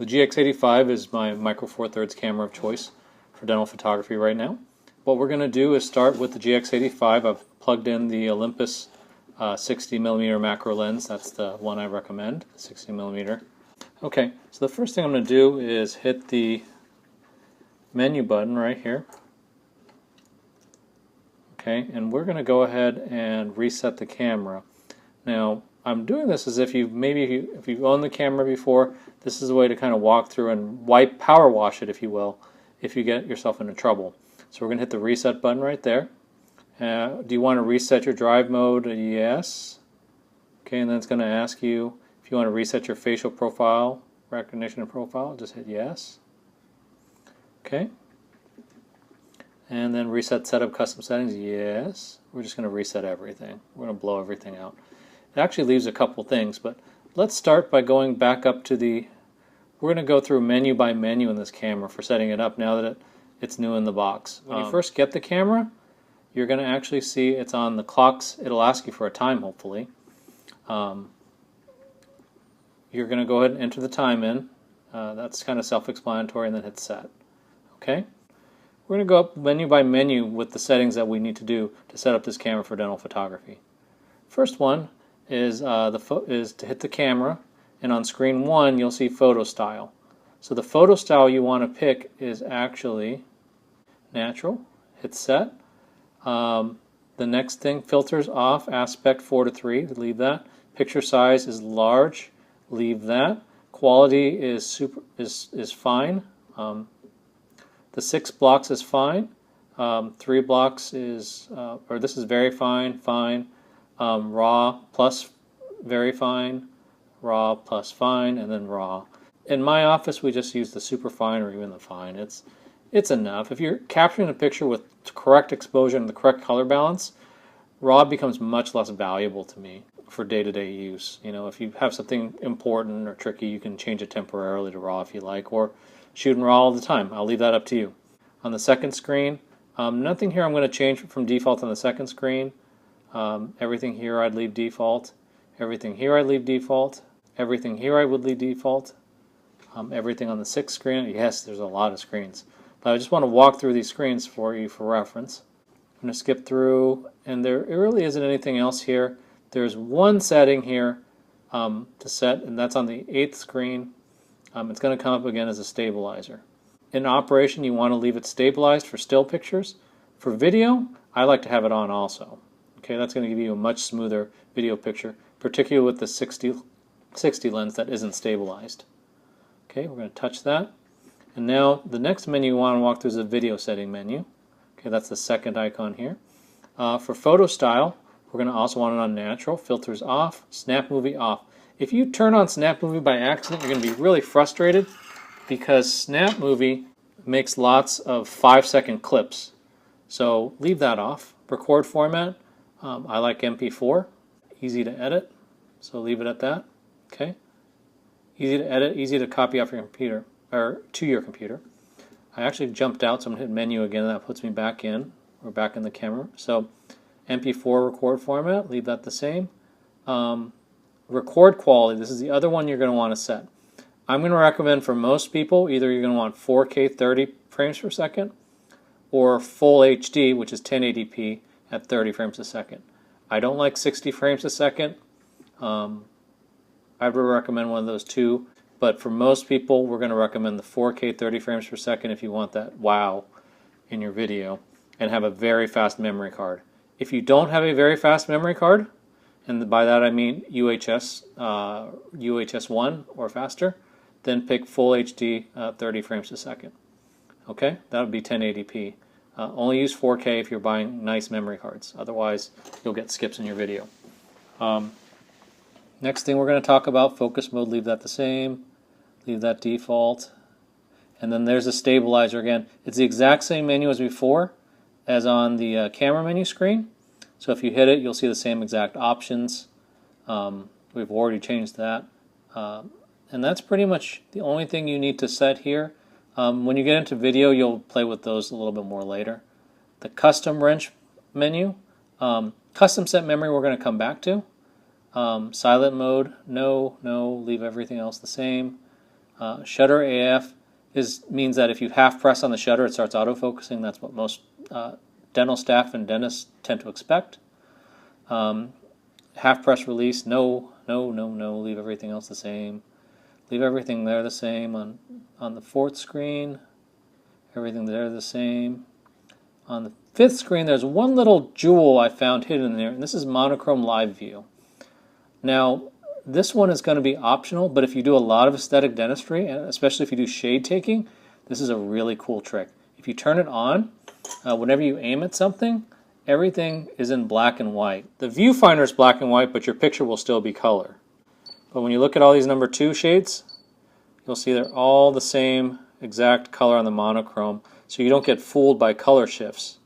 The GX-85 is my micro four thirds camera of choice for dental photography right now. What we're going to do is start with the GX-85. I've plugged in the Olympus 60mm macro lens. That's the one I recommend, 60mm. Okay, so the first thing I'm going to do is hit the menu button right here. Okay, and we're going to go ahead and reset the camera. Now, I'm doing this as if if you've owned the camera before. This is a way to kind of walk through and power wash it, if you will, if you get yourself into trouble. So we're going to hit the reset button right there. Do you want to reset your drive mode? Yes. Okay, and then it's going to ask you if you want to reset your facial profile, recognition and profile. Just hit yes. Okay. And then reset setup custom settings. Yes. We're just going to reset everything. We're going to blow everything out. It actually leaves a couple things, but let's start by going back up to we're going to go through menu by menu in this camera for setting it up now that it's new in the box. When you first get the camera, you're going to actually see it's on the clocks. It'll ask you for a time, hopefully. You're going to go ahead and enter the time in. That's kind of self-explanatory, and then hit set. Okay? We're going to go up menu by menu with the settings that we need to do to set up this camera for dental photography. First one is to hit the camera, and on screen 1 you'll see photo style. So the photo style you want to pick is actually natural. Hit set. The next thing, filters off, aspect 4:3, leave that. Picture size is large, leave that. Quality is fine. The 6 blocks is fine. 3 blocks is, this is very fine, fine. Raw plus very fine, raw plus fine, and then raw. In my office, we just use the super fine or even the fine. It's enough. If you're capturing a picture with correct exposure and the correct color balance, raw becomes much less valuable to me for day-to-day use. You know, if you have something important or tricky, you can change it temporarily to raw if you like, or shoot in raw all the time. I'll leave that up to you. On the second screen, nothing here I'm going to change from default on the second screen. Everything here I'd leave default. Everything here I'd leave default. Everything here I would leave default. Everything on the 6th screen. Yes, there's a lot of screens. But I just want to walk through these screens for you for reference. I'm going to skip through, and there really isn't anything else here. There's one setting here to set, and that's on the 8th screen. It's going to come up again as a stabilizer. In operation, you want to leave it stabilized for still pictures. For video, I like to have it on also. Okay, that's going to give you a much smoother video picture, particularly with the 60 lens that isn't stabilized. Okay, we're going to touch that. And now the next menu you want to walk through is the video setting menu. Okay, that's the second icon here. For photo style, we're going to also want it on natural, filters off, snap movie off. If you turn on snap movie by accident, you're going to be really frustrated because snap movie makes lots of 5-second clips. So leave that off. Record format, I like MP4, easy to edit, so leave it at that. Okay, easy to edit, easy to copy off your computer or to your computer. I actually jumped out, so I'm going to hit menu again, and that puts me back in. We're back in the camera. So MP4 record format, leave that the same. Record quality, this is the other one you're going to want to set. I'm going to recommend for most people, either you're going to want 4K 30 frames per second or full HD, which is 1080p at 30 frames a second. I don't like 60 frames a second. I would recommend one of those two, but for most people, we're going to recommend the 4K 30 frames per second if you want that wow in your video and have a very fast memory card. If you don't have a very fast memory card, and by that I mean UHS 1 or faster, then pick full HD 30 frames a second. Okay, that would be 1080p. Only use 4K if you're buying nice memory cards. Otherwise, you'll get skips in your video. Next thing we're going to talk about, focus mode, leave that the same. Leave that default. And then there's a stabilizer again. It's the exact same menu as before, as on the camera menu screen. So if you hit it, you'll see the same exact options. We've already changed that. And that's pretty much the only thing you need to set here. When you get into video, you'll play with those a little bit more later. The custom wrench menu, custom set memory we're going to come back to. Silent mode, no, leave everything else the same. Shutter AF means that if you half press on the shutter, it starts autofocusing. That's what most dental staff and dentists tend to expect. Half press release, no, leave everything else the same. Leave everything there the same on the fourth screen. Everything there the same. On the fifth screen, there's one little jewel I found hidden in there, and this is monochrome live view. Now, this one is going to be optional, but if you do a lot of aesthetic dentistry, and especially if you do shade taking, this is a really cool trick. If you turn it on, whenever you aim at something, everything is in black and white. The viewfinder is black and white, but your picture will still be color. But when you look at all these number 2 shades, you'll see they're all the same exact color on the monochrome, so you don't get fooled by color shifts.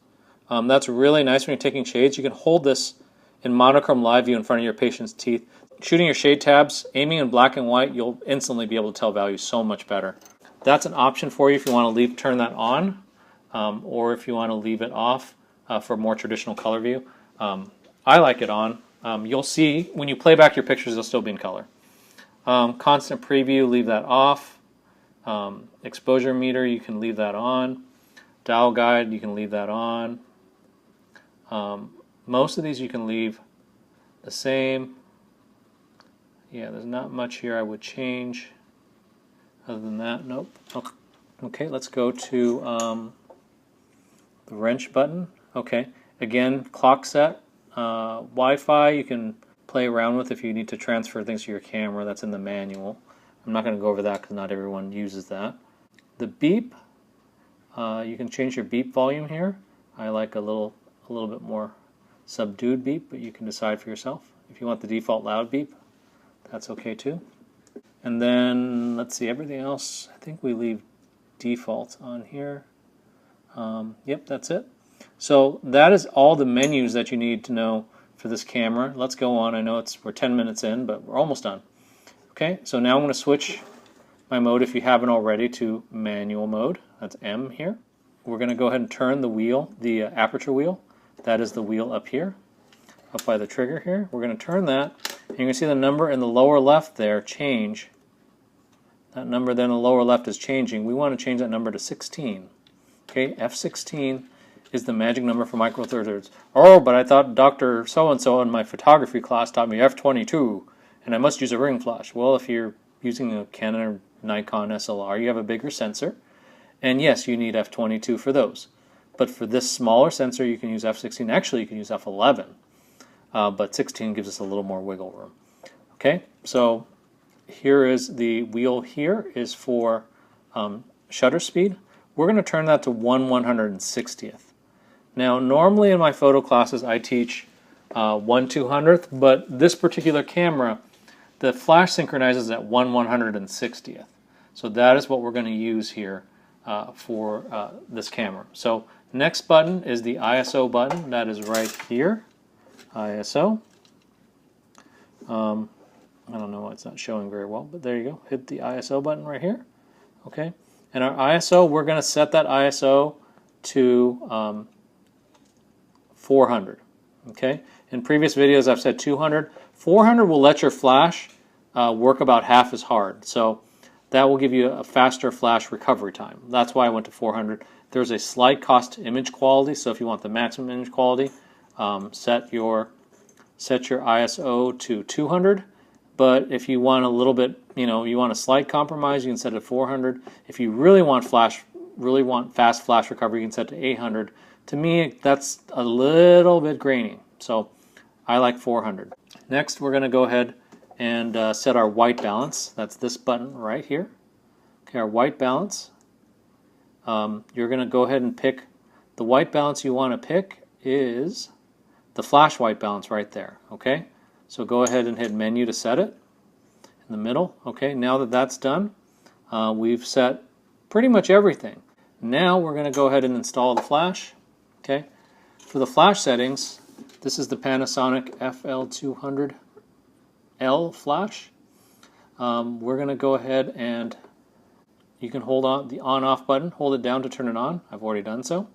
That's really nice when you're taking shades. You can hold this in monochrome live view in front of your patient's teeth. Shooting your shade tabs, aiming in black and white, you'll instantly be able to tell values so much better. That's an option for you if you want to turn that on, or if you want to leave it off for more traditional color view. I like it on. You'll see when you play back your pictures, they'll still be in color. Constant preview, leave that off. Exposure meter, you can leave that on. Dial guide, you can leave that on. Most of these you can leave the same. Yeah, there's not much here I would change. Other than that, nope. Okay, let's go to the wrench button. Okay, again, clock set. Wi-Fi you can play around with if you need to transfer things to your camera. That's in the manual. I'm not going to go over that because not everyone uses that. The beep, you can change your beep volume here. I like a little bit more subdued beep, but you can decide for yourself. If you want the default loud beep, that's okay too. And then let's see, everything else, I think we leave default on here. Yep, that's it. So that is all the menus that you need to know for this camera. Let's go on. I know we're 10 minutes in, but we're almost done. Okay, so now I'm going to switch my mode, if you haven't already, to manual mode. That's M here. We're going to go ahead and turn the wheel, the aperture wheel. That is the wheel up here, up by the trigger here. We're going to turn that, and you can see the number in the lower left there change. That number then in the lower left is changing. We want to change that number to 16. Okay, F16 is the magic number for Micro Four Thirds. Oh, but I thought Dr. So-and-so in my photography class taught me F22, and I must use a ring flash. Well, if you're using a Canon or Nikon SLR, you have a bigger sensor, and yes, you need F22 for those. But for this smaller sensor, you can use F16. Actually, you can use F11, but 16 gives us a little more wiggle room. Okay, so here is the wheel. Here is for shutter speed. We're going to turn that to 1/160th. Now, normally in my photo classes, I teach 1/200th, but this particular camera, the flash synchronizes at 1/160th. So that is what we're going to use here for this camera. So next button is the ISO button. That is right here, ISO. I don't know why it's not showing very well, but there you go. Hit the ISO button right here. Okay, and our ISO, we're going to set that ISO to 400. Okay, in previous videos I've said 200. 400 will let your flash work about half as hard. So that will give you a faster flash recovery time. That's why I went to 400. There's a slight cost to image quality, so if you want the maximum image quality, set your ISO to 200. But if you want a little bit, you want a slight compromise, you can set it to 400. If you really want fast flash recovery, you can set it to 800. To me, that's a little bit grainy, so I like 400. Next, we're going to go ahead and set our white balance. That's this button right here. Okay, our white balance. You're going to go ahead and pick the white balance you want to pick is the flash white balance right there. Okay, so go ahead and hit menu to set it in the middle. Okay, now that that's done, we've set pretty much everything. Now we're going to go ahead and install the flash. Okay, for the flash settings, this is the Panasonic FL200L flash. We're going to go ahead and you can hold on the on-off button, hold it down to turn it on. I've already done so.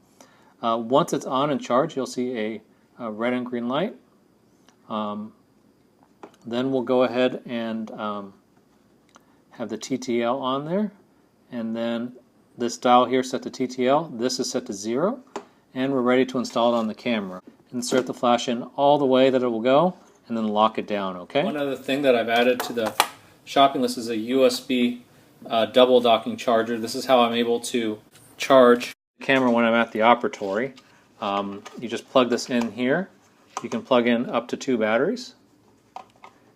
Once it's on and charged, you'll see a red and green light. Then we'll go ahead and have the TTL on there, and then this dial here set to TTL, this is set to 0, and we're ready to install it on the camera. Insert the flash in all the way that it will go, and then lock it down, okay? One other thing that I've added to the shopping list is a USB double docking charger. This is how I'm able to charge the camera when I'm at the operatory. You just plug this in here. You can plug in up to 2 batteries,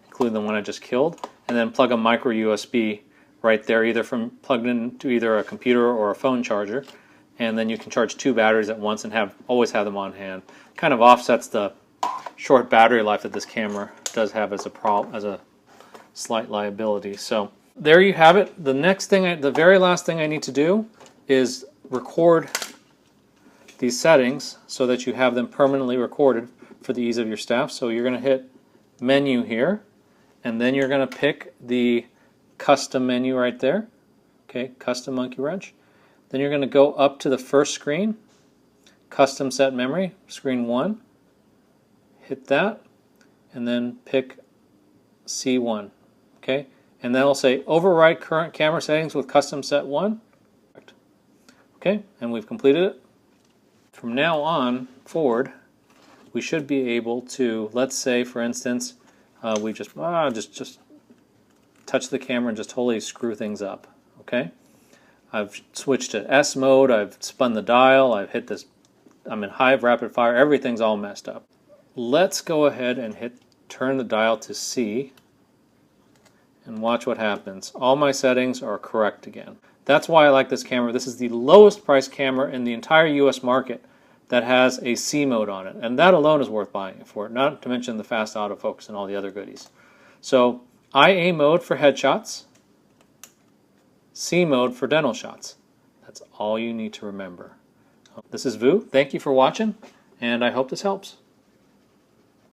including the one I just killed, and then plug a micro USB right there, either plugged into either a computer or a phone charger, and then you can charge 2 batteries at once and always have them on hand. Kind of offsets the short battery life that this camera does have as a slight liability. So there you have it. The very last thing I need to do is record these settings so that you have them permanently recorded for the ease of your staff. So you're going to hit menu here, and then you're going to pick the custom menu right there. Okay, custom monkey wrench. Then you're going to go up to the first screen, custom set memory, screen 1. Hit that, and then pick C1. Okay, and then it'll say override current camera settings with custom set 1. Okay, and we've completed it. From now on forward, we should be able to, let's say for instance, we just touch the camera and just totally screw things up. Okay, I've switched to S mode, I've spun the dial, I've hit this, I'm in high rapid fire, everything's all messed up. Let's go ahead and turn the dial to C and watch what happens. All my settings are correct again. That's why I like this camera. This is the lowest priced camera in the entire US market that has a C mode on it, and that alone is worth buying it for, not to mention the fast autofocus and all the other goodies. So IA mode for headshots, C mode for dental shots. That's all you need to remember. This is Vu. Thank you for watching, and I hope this helps.